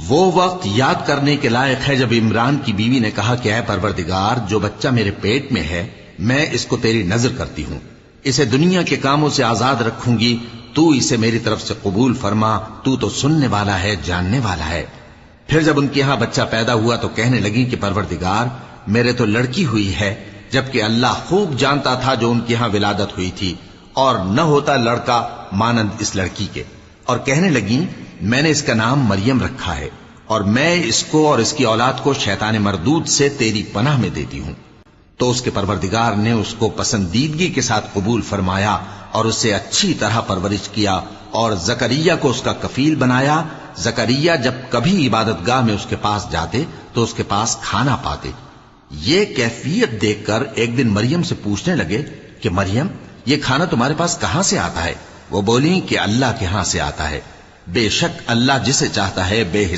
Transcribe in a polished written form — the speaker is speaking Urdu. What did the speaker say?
وہ وقت یاد کرنے کے لائق ہے جب عمران کی بیوی نے کہا کہ اے پروردگار، جو بچہ میرے پیٹ میں ہے میں اس کو تیری نظر کرتی ہوں، اسے دنیا کے کاموں سے آزاد رکھوں گی، تو اسے میری طرف سے قبول فرما، تو سننے والا ہے، جاننے والا ہے۔ پھر جب ان کے ہاں بچہ پیدا ہوا تو کہنے لگی کہ پروردگار، میرے تو لڑکی ہوئی ہے، جبکہ اللہ خوب جانتا تھا جو ان کے ہاں ولادت ہوئی تھی، اور نہ ہوتا لڑکا مانند اس لڑکی کے۔ اور کہنے لگیں میں نے اس کا نام مریم رکھا ہے، اور میں اس کو اور اس کی اولاد کو شیطان مردود سے تیری پناہ میں دیتی ہوں۔ تو اس کے پروردگار نے اس کو پسندیدگی کے ساتھ قبول فرمایا اور اسے اچھی طرح پرورش کیا، اور زکریا کو اس کا کفیل بنایا۔ زکریا جب کبھی عبادت گاہ میں اس کے پاس جاتے تو اس کے پاس کھانا پاتے۔ یہ کیفیت دیکھ کر ایک دن مریم سے پوچھنے لگے کہ مریم، یہ کھانا تمہارے پاس کہاں سے آتا ہے؟ وہ بولی کہ اللہ کے ہاں سے آتا ہے، بے شک اللہ جسے چاہتا ہے بے